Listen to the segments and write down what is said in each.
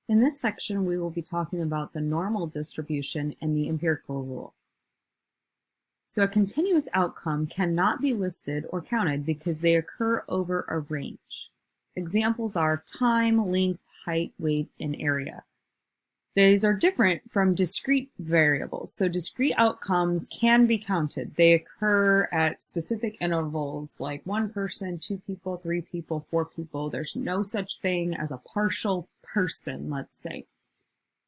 In this section, we will be talking about the normal distribution and the empirical rule. So a continuous outcome cannot be listed or counted because they occur over a range. Examples are time, length, height, weight, and area. These are different from discrete variables. So discrete outcomes can be counted. They occur at specific intervals, like one person, two people, three people, four people. There's no such thing as a partial person, let's say.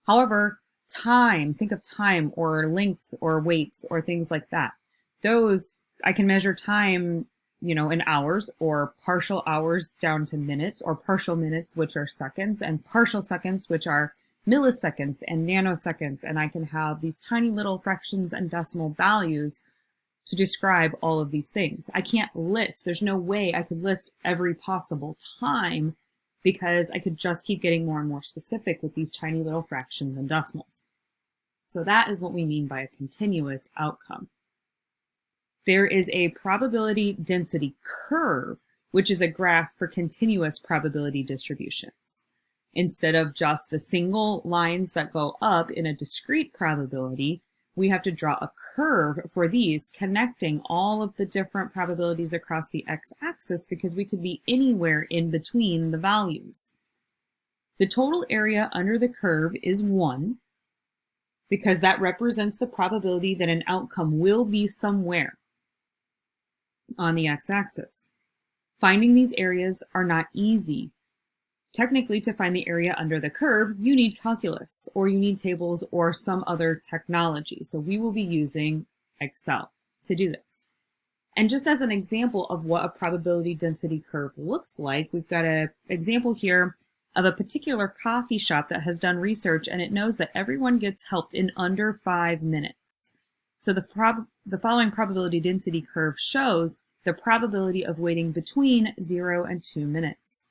However, time, think of time or lengths or weights or things like that. Those, I can measure time, in hours, or partial hours down to minutes, or partial minutes, which are seconds, and partial seconds, which are milliseconds and nanoseconds, and I can have these tiny little fractions and decimal values to describe all of these things. I can't list, there's no way I could list every possible time because I could just keep getting more and more specific with these tiny little fractions and decimals. So that is what we mean by a continuous outcome. There is a probability density curve, which is a graph for continuous probability distributions. Instead of just the single lines that go up in a discrete probability, we have to draw a curve for these connecting all of the different probabilities across the x-axis because we could be anywhere in between the values. The total area under the curve is 1 because that represents the probability that an outcome will be somewhere on the x-axis. Finding these areas are not easy. Technically, to find the area under the curve, you need calculus, or you need tables or some other technology. So we will be using Excel to do this. And just as an example of what a probability density curve looks like, we've got an example here of a particular coffee shop that has done research, and it knows that everyone gets helped in under 5 minutes. So the following probability density curve shows the probability of waiting between 0 and 2 minutes.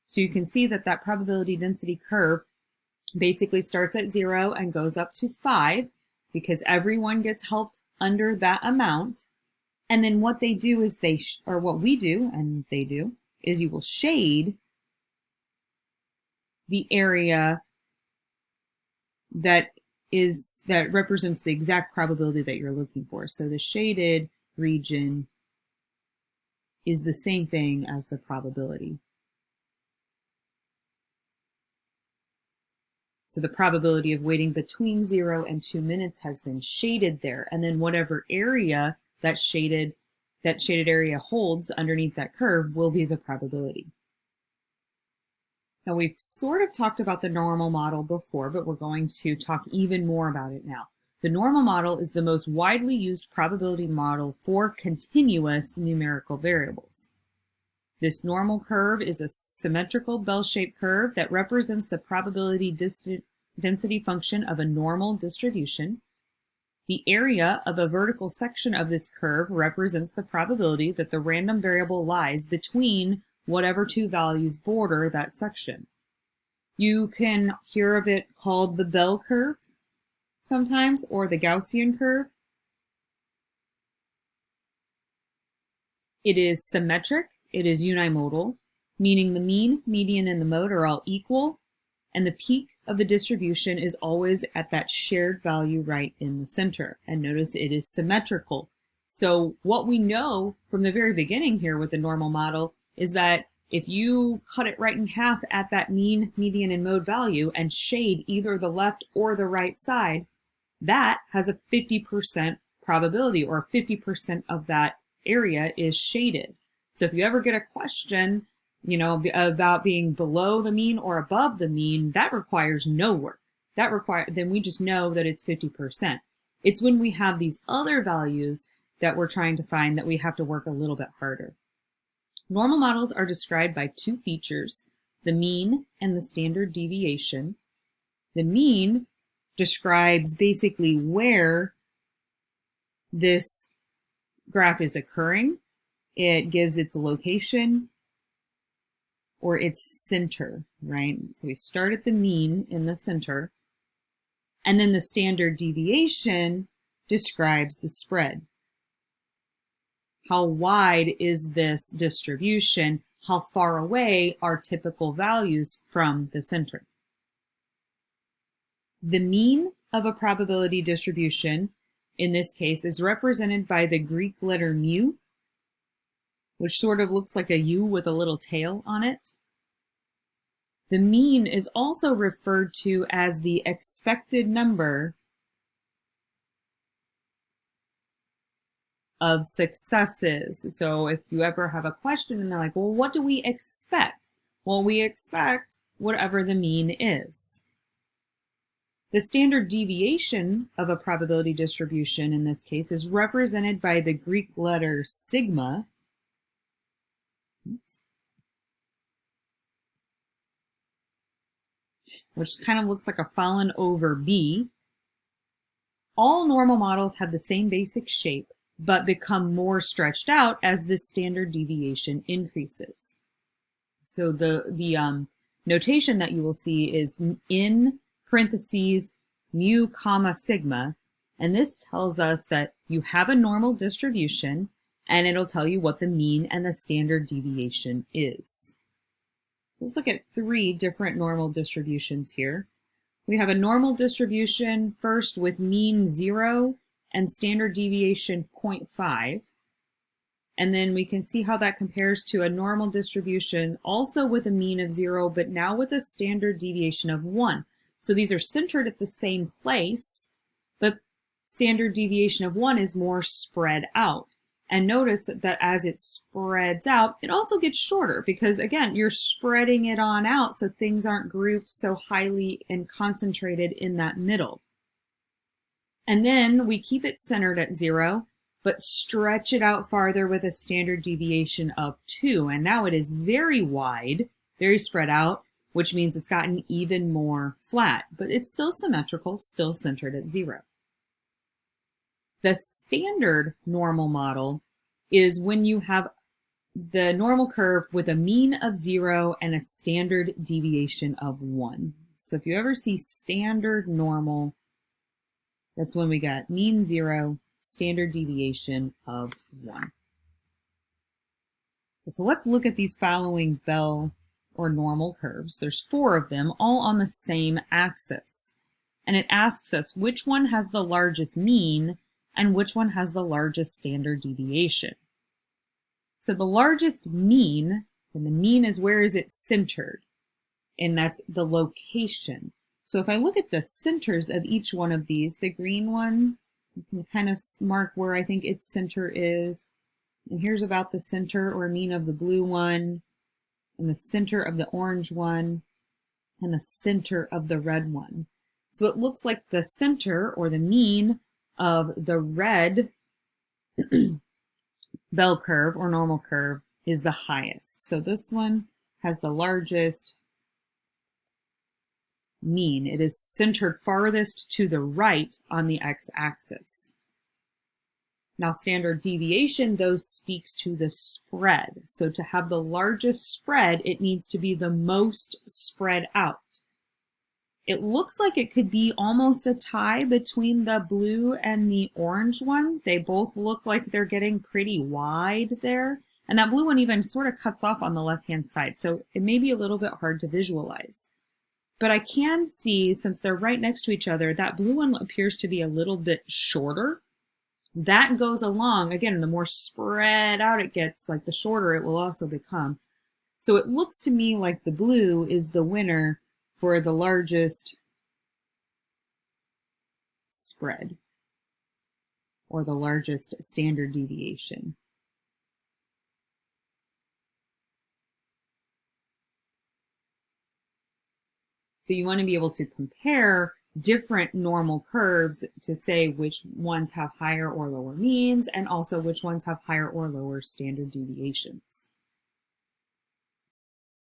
So you can see that probability density curve basically starts at 0 and goes up to 5 because everyone gets helped under that amount. And then what they do is what we do and they do is you will shade the area that represents the exact probability that you're looking for. So the shaded region is the same thing as the probability. So the probability of waiting between 0 and 2 minutes has been shaded there. And then whatever area that shaded area holds underneath that curve will be the probability. Now we've sort of talked about the normal model before, but we're going to talk even more about it now. The normal model is the most widely used probability model for continuous numerical variables. This normal curve is a symmetrical bell-shaped curve that represents the probability density function of a normal distribution. The area of a vertical section of this curve represents the probability that the random variable lies between whatever two values border that section. You can hear of it called the bell curve sometimes, or the Gaussian curve. It is symmetric. It is unimodal, meaning the mean, median, and the mode are all equal, and the peak of the distribution is always at that shared value right in the center. And notice it is symmetrical. So what we know from the very beginning here with the normal model is that if you cut it right in half at that mean, median, and mode value and shade either the left or the right side, that has a 50% probability, or 50% of that area is shaded. So if you ever get a question, about being below the mean or above the mean, that requires no work. Then we just know that it's 50%. It's when we have these other values that we're trying to find that we have to work a little bit harder. Normal models are described by two features, the mean and the standard deviation. The mean describes basically where this graph is occurring. It gives its location or its center, right? So we start at the mean in the center, and then the standard deviation describes the spread. How wide is this distribution? How far away are typical values from the center? The mean of a probability distribution, in this case, is represented by the Greek letter mu, which sort of looks like a U with a little tail on it. The mean is also referred to as the expected number of successes. So if you ever have a question and they're like, well, what do we expect? Well, we expect whatever the mean is. The standard deviation of a probability distribution in this case is represented by the Greek letter sigma. Oops. Which kind of looks like a fallen over B. All normal models have the same basic shape, but become more stretched out as the standard deviation increases. So the notation that you will see is in parentheses mu comma sigma, and this tells us that you have a normal distribution, and it'll tell you what the mean and the standard deviation is. So let's look at 3 different normal distributions here. We have a normal distribution first with mean 0 and standard deviation 0.5. And then we can see how that compares to a normal distribution also with a mean of 0, but now with a standard deviation of 1. So these are centered at the same place, but standard deviation of 1 is more spread out. And notice that as it spreads out, it also gets shorter because, again, you're spreading it on out so things aren't grouped so highly and concentrated in that middle. And then we keep it centered at 0, but stretch it out farther with a standard deviation of 2. And now it is very wide, very spread out, which means it's gotten even more flat, but it's still symmetrical, still centered at 0. The standard normal model is when you have the normal curve with a mean of 0 and a standard deviation of 1. So if you ever see standard normal, that's when we got mean 0, standard deviation of 1. So let's look at these following bell or normal curves. There's 4 of them, all on the same axis. And it asks us which one has the largest mean and which one has the largest standard deviation. So the largest mean, and the mean is where is it centered, and that's the location. So if I look at the centers of each one of these, the green one, you can kind of mark where I think its center is. And here's about the center or mean of the blue one, and the center of the orange one, and the center of the red one. So it looks like the center or the mean of the red bell curve or normal curve is the highest. So this one has the largest mean. It is centered farthest to the right on the x-axis. Now standard deviation, though, speaks to the spread. So to have the largest spread, it needs to be the most spread out. It looks like it could be almost a tie between the blue and the orange one. They both look like they're getting pretty wide there. And that blue one even sort of cuts off on the left-hand side. So it may be a little bit hard to visualize. But I can see, since they're right next to each other, that blue one appears to be a little bit shorter. That goes along, again, the more spread out it gets, like the shorter it will also become. So it looks to me like the blue is the winner for the largest spread, or the largest standard deviation. So you want to be able to compare different normal curves to say which ones have higher or lower means, and also which ones have higher or lower standard deviations.